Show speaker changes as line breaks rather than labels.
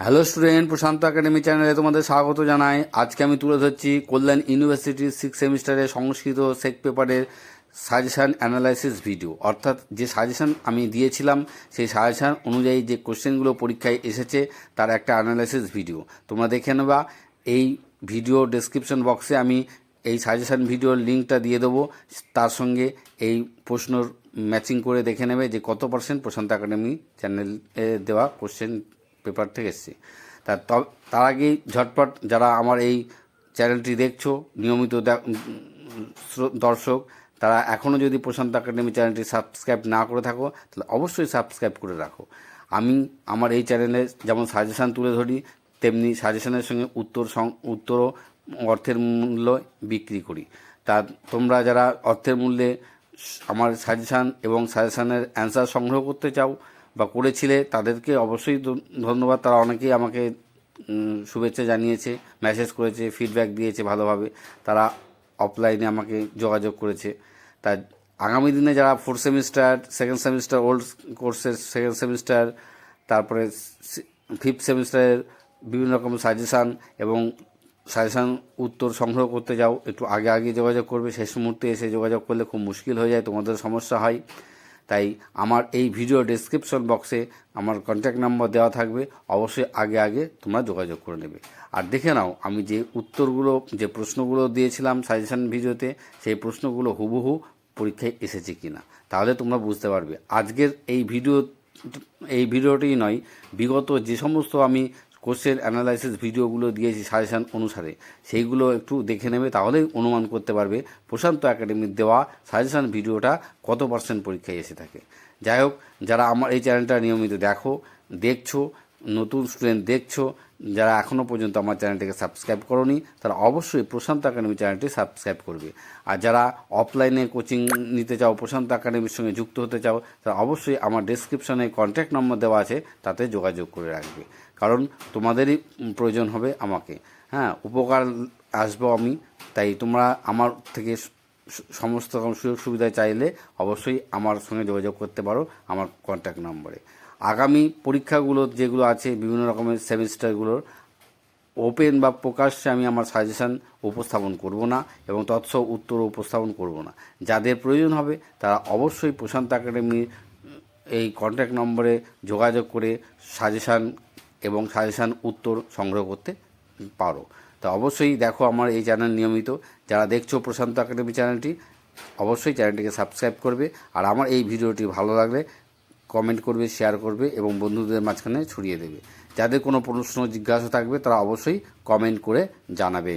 Hello student, প্রশান্ত academy চ্যানেলে তোমাদের স্বাগত জানাই। আজকে আমি তুলে ধরছি কল্যাণ ইউনিভার্সিটির 6 সেমিস্টারের সংস্কৃত সেক পেপারের সাজেশান অ্যানালাইসিস ভিডিও। অর্থাৎ যে সাজেশান আমি দিয়েছিলাম সেই সাজেশান অনুযায়ী যে কোশ্চেনগুলো পরীক্ষায় এসেছে তার একটা অ্যানালাইসিস ভিডিও তোমরা দেখে নেবা। এই ভিডিও ডেসক্রিপশন বক্সে আমি এই সাজেশান ভিডিওর লিঙ্কটা দিয়ে দেবো। তার সঙ্গে এই প্রশ্নর ম্যাচিং করে দেখে নেবে যে কত পার্সেন্ট প্রশান্ত একাডেমি চ্যানেলে দেওয়া কোশ্চেন পেপার থেকে এসছে। তার আগেই ঝটপট যারা আমার এই চ্যানেলটি দেখছো নিয়মিত দর্শক, তারা এখনও যদি প্রশান্ত একাডেমি চ্যানেলটি সাবস্ক্রাইব না করে থাকো তাহলে অবশ্যই সাবস্ক্রাইব করে রাখো। আমি আমার এই চ্যানেলে যেমন সাজেশান তুলে ধরি তেমনি সাজেশানের সঙ্গে উত্তরও অর্থের মূল্য বিক্রি করি। তা তোমরা যারা অর্থের মূল্যে আমার সাজেশান এবং সাজেশানের অ্যান্সার সংগ্রহ করতে চাও বা করেছিলে তাদেরকে অবশ্যই ধন্যবাদ। তারা অনেকেই আমাকে শুভেচ্ছা জানিয়েছে, মেসেজ করেছে, ফিডব্যাক দিয়েছে ভালোভাবে। তারা অফলাইনে আমাকে যোগাযোগ করেছে। তা আগামী দিনে যারা 4 সেমিস্টার, সেকেন্ড সেমিস্টার ওল্ড কোর্সের সেকেন্ড সেমিস্টার, তারপরে 5th সেমিস্টারের বিভিন্ন রকম সাজেশান এবং সাজেশান উত্তর সংগ্রহ করতে যাও, একটু আগে যোগাযোগ করবে। শেষ মুহূর্তে এসে যোগাযোগ করলে খুব মুশকিল হয়ে যায়, তোমাদের সমস্যা হয়। তাই আমার এই ভিডিও ডেসক্রিপশন বক্সে আমার কন্ট্যাক্ট নাম্বার দেওয়া থাকবে, অবশ্যই আগে তোমরা যোগাযোগ করে নেবে। আর দেখে নাও আমি যে উত্তরগুলো, যে প্রশ্নগুলো দিয়েছিলাম সাজেশন ভিডিওতে, সেই প্রশ্নগুলো হুবহু পরীক্ষায় এসেছে কি না, তাহলে তোমরা বুঝতে পারবে। আজকের এই ভিডিওটি নয়, বিগত যে সমস্ত আমি কোশ্চেন অ্যানালাইসিস ভিডিওগুলো দিয়েছি সাজেশান অনুসারে, সেইগুলো একটু দেখে নেবে, তাহলেই অনুমান করতে পারবে প্রশান্ত একাডেমির দেওয়া সাজেশান ভিডিওটা কত পার্সেন্ট পরীক্ষায় এসে থাকে। যাই হোক, যারা আমার এই চ্যানেলটা নিয়মিত দেখছো, নতুন স্টুডেন্ট দেখছো, যারা এখনও পর্যন্ত আমার চ্যানেলটিকে সাবস্ক্রাইব করোনি তারা অবশ্যই প্রশান্ত একাডেমি চ্যানেলটি সাবস্ক্রাইব করবে। আর যারা অফলাইনে কোচিং নিতে চাও, প্রশান্ত একাডেমির সঙ্গে যুক্ত হতে চাও, তারা অবশ্যই আমার ডেসক্রিপশনে কন্ট্যাক্ট নম্বর দেওয়া আছে, তাতে যোগাযোগ করে রাখবে। কারণ তোমাদেরই প্রয়োজন হবে আমাকে, উপকার আসবো আমি। তাই তোমরা আমার থেকে সমস্ত রকম সুযোগ সুবিধা চাইলে অবশ্যই আমার সঙ্গে যোগাযোগ করতে পারো আমার কন্ট্যাক্ট নম্বরে। আগামী পরীক্ষাগুলো যেগুলো আছে বিভিন্ন রকমের সেমিস্টারগুলোর ওপেন বা প্রকাশ্যে আমি আমার সাজেশান উপস্থাপন করব না এবং তৎসব উত্তর উপস্থাপন করব না। যাদের প্রয়োজন হবে তারা অবশ্যই প্রশান্ত একাডেমির এই কন্ট্যাক্ট নম্বরে যোগাযোগ করে সাজেশান এবং সাজেশান উত্তর সংগ্রহ করতে পারো। তা অবশ্যই দেখো আমার এই চ্যানেল নিয়মিত। যারা দেখছো প্রশান্ত একাডেমি চ্যানেলটি, অবশ্যই চ্যানেলটিকে সাবস্ক্রাইব করবে। আর আমার এই ভিডিওটি ভালো লাগলে কমেন্ট করবে, শেয়ার করবে এবং বন্ধুদের মাঝখানে ছড়িয়ে দেবে। যাদের কোনো প্রশ্ন জিজ্ঞাসা থাকবে তারা অবশ্যই কমেন্ট করে জানাবে।